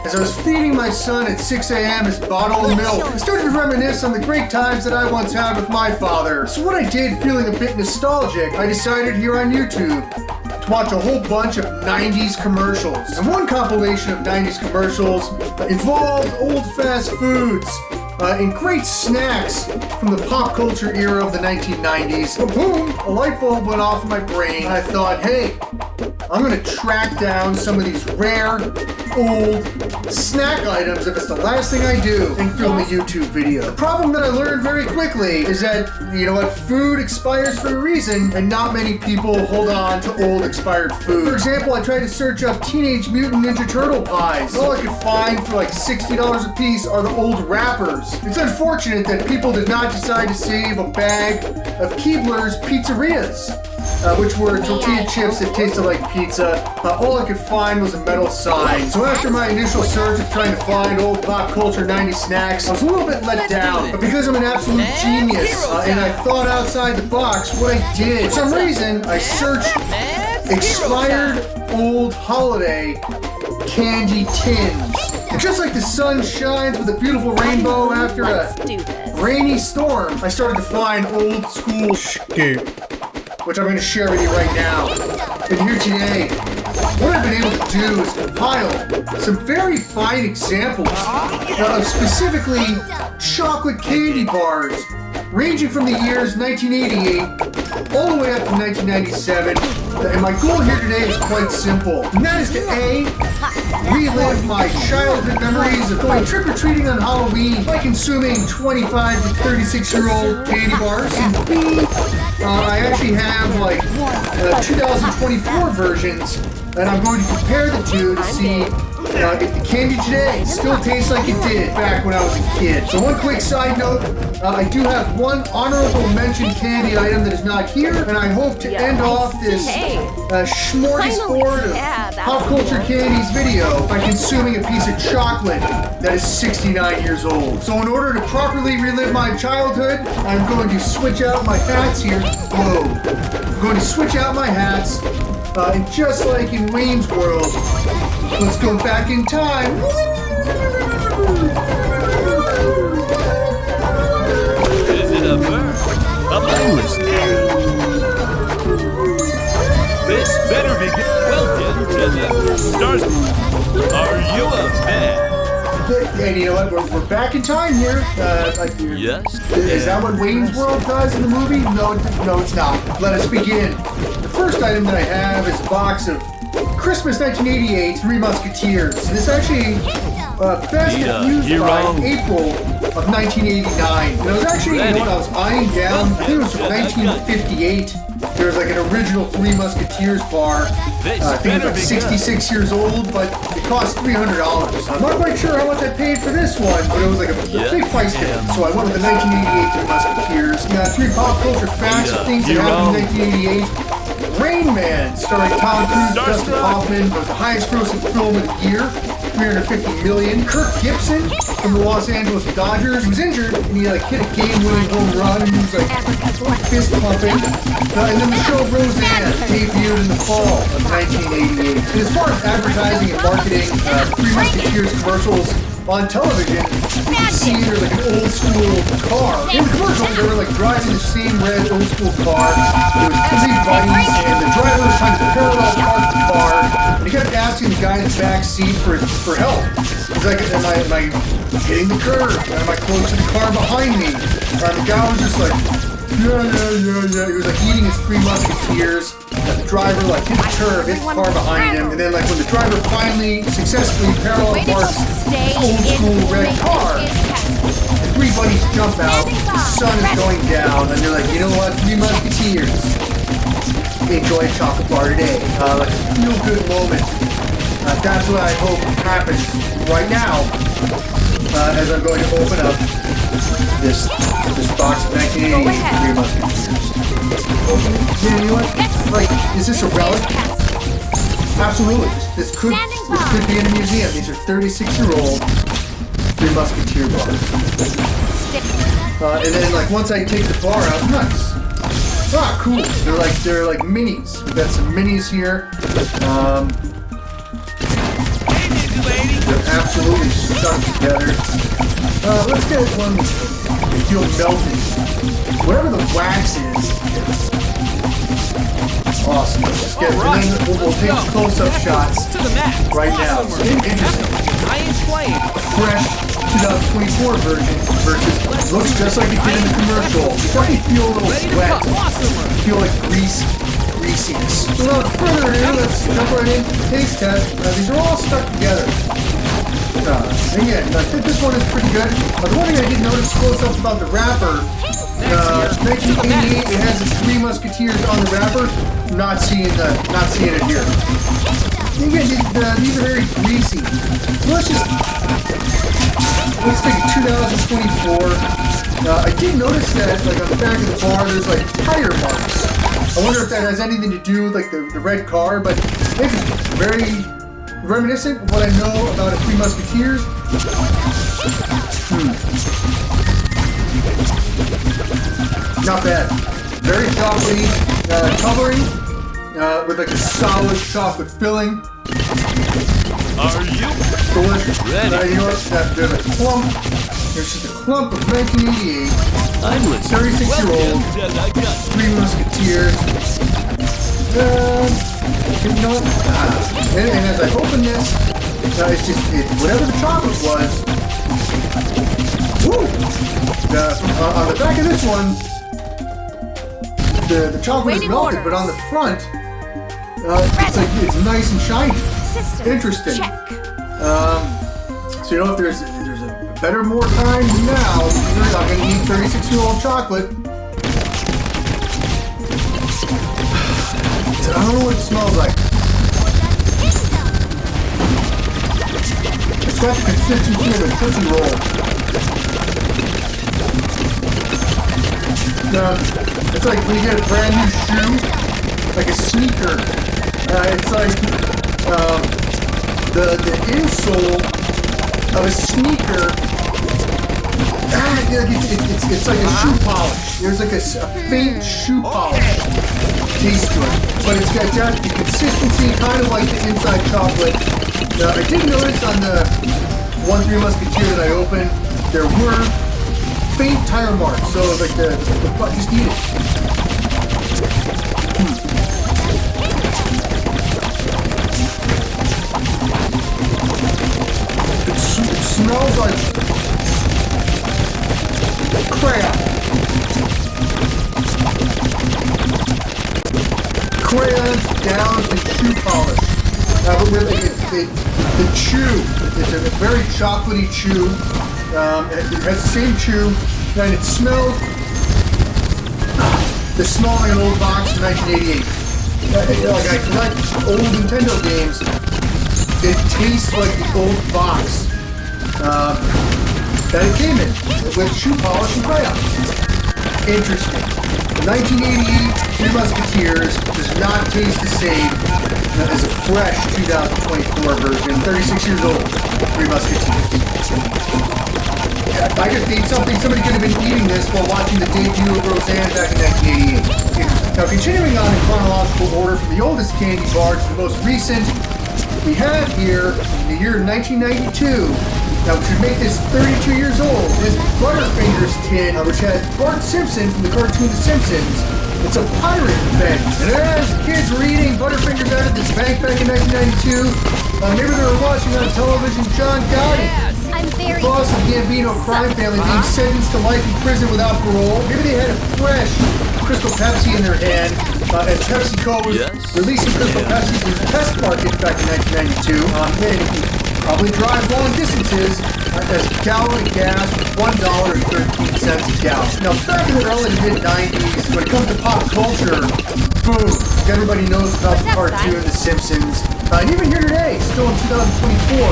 As I was feeding my son at 6 a.m. his bottled milk, I started to reminisce on the great times that I once had with my father. So what I did, feeling a bit nostalgic, I decided here on YouTube to watch a whole bunch of 90s commercials. And one compilation of 90s commercials involved old fast foods and great snacks from the pop culture era of the 1990s. But boom, a light bulb went off in my brain. And I thought, hey, I'm gonna track down some of these rare, old snack items if it's the last thing I do and film a YouTube video. The problem that I learned very quickly is that, you know what, food expires for a reason and not many people hold on to old expired food. For example, I tried to search up Teenage Mutant Ninja Turtle pies. All I could find for like $60 a piece are the old wrappers. It's unfortunate that people did not decide to save a bag of Keebler's Pizzerias, which were tortilla chips that tasted like pizza. All I could find was a metal sign. So after my initial search of trying to find old pop culture 90s snacks, I was a little bit let down. But because I'm an absolute genius and I thought outside the box, what I did, for some reason, I searched expired old holiday candy tins. And just like the sun shines with a beautiful rainbow after a rainy storm, I started to find old school shit, which I'm going to share with you right now. And here today, what I've been able to do is compile some very fine examples of specifically chocolate candy bars, ranging from the years 1988 all the way up to 1997. And my goal here today is quite simple, and that is to A, relive my childhood memories of going trick-or-treating on Halloween by consuming 25 to 36-year-old candy bars, and B, I actually have like 2024 versions, and I'm going to compare the two to see if the candy today still tastes like it did back when I was a kid. So one quick side note, I do have one honorable mention candy item that is not here, and I hope to end off this smorgasbord of pop culture candies video by consuming a piece of chocolate that is 69 years old. So in order to properly relive my childhood, I'm going to switch out my hats here. Whoa. I'm going to switch out my hats, and just like in Wayne's World, let's go back in time. Is it a bird? A bonus egg? This better be good. Welcome to the start. Are you a fan? And you know what? We're back in time here. Yes. Is that what Wayne's World does in the movie? No, it's not. Let us begin. The first item that I have is a box of Christmas 1988 Three Musketeers. This actually best used by April of 1989. And it was actually, you know what I was eyeing down? I think it was from 1958. There was like an original Three Musketeers bar. I think it was like 66 years old, but it cost $300. I'm not quite sure how much I paid for this one, but it was like a big price difference. So I went with the 1988 Three Musketeers. Three pop culture facts of things that happened in 1988. Rain Man, starring Tom Cruise and Dustin Hoffman, was the highest grossing film of the year, $350 million. Kirk Gibson from the Los Angeles Dodgers was injured, and he hit a game-winning home run, and he was like fist pumping. And then the show Roseanne debuted in the fall of 1988. And as far as advertising and marketing, Three Musketeers commercials on television, you can see there's like an old school car. In the commercial, they were like driving the same red old school car. There was three buddies, and the driver was trying to parallel park the car, and he kept asking the guy in the back seat for help. He's like, am I hitting the curb? Am I close to the car behind me? And the guy was just like, yeah. He was like eating his Three Musketeers. And the driver like hit the curb, hit the car behind him, and then like when the driver finally successfully parallel parks this old school red car, the three buddies jump out, the sun is going down, and they're like, you know what, Three Musketeers, enjoy a chocolate bar today. Like a feel-good moment. That's what I hope happens right now as I'm going to open up this box of 1988 Three Musketeers. Yeah, you know what? Like, is this a relic? Absolutely. This could be in a museum. These are 36-year-old Three Musketeer bars. And then, like, once I take the bar out, nice. Ah, cool. They're like minis. We've got some minis here. They're absolutely stuck together. Let's get one you feel melted. Whatever the wax is. Awesome. Let's just get it. And then we'll take close-up shots right now. So interesting. Fresh 2024 version versus looks just like it did in the commercial. You definitely feel a little wet. You feel like greasiness. So without further ado, let's jump right into the taste test. These are all stuck together. Again, I think this one is pretty good. The one thing I did notice close up about the wrapper, 1988, it has the Three Musketeers on the wrapper. Not seeing it here. Again, these are very greasy. So let's take it 2024. I did notice that, like on the back of the bar, there's like tire marks. I wonder if that has anything to do with like the red car, but interesting. Very reminiscent of what I know about a Three Musketeers. Not bad. Very chocolatey covering with like a solid chocolate filling. Are you delicious? ready? You know what? There's a clump. There's just a clump of 1988. I'm listening. 36-year-old Three Musketeers. You know what? And as I open this, it's whatever the chocolate was. Woo! On the back of this one, the chocolate is melted, but on the front, it's nice and shiny. Interesting. So you know, if there's a better, more time than now, you're not going to eat 36-year-old chocolate. I don't know what it smells like. It's got the consistency of a Tootsie Roll. It's like when you get a brand new shoe, like a sneaker. It's like the insole of a sneaker. It's like a shoe polish. There's like a faint shoe polish taste to it, but it's got the consistency, kind of like the inside chocolate. I did notice on the one Three Musketeer that I opened, there were faint tire marks. So like the just eat it. It smells like crayon. Crayons down to shoe polish. But with the chew, it's a very chocolatey chew. It has the same chew, and it smells. It smells like an old box from 1988. Like I collect old Nintendo games. It tastes like the old box that it came in with shoe polish and crayons. Interesting. 1988 Three Musketeers does not taste the same as a fresh 2024 version. 36 years old Three Musketeers. I just ate something. Somebody could have been eating this while watching the debut of Roseanne back in 1988. Now, continuing on in chronological order from the oldest candy bar to the most recent, we have here the year 1992. Now, which would make this 32 years old, this Butterfingers tin, which has Bart Simpson from the cartoon The Simpsons. It's a pirate bank. And as kids were eating Butterfingers out of this bank back in 1992, maybe they were watching on television John Gotti, the boss of the Gambino crime family, being sentenced to life in prison without parole. Maybe they had a fresh Crystal Pepsi in their hand, as PepsiCo was releasing Crystal Pepsi in test markets back in 1992. Probably drive long distances as a gallon of gas was $1.13 a gallon. Now, back in the early to mid-90s, when it comes to pop culture, boom, everybody knows about the cartoon The Simpsons. And even here today, still in 2024,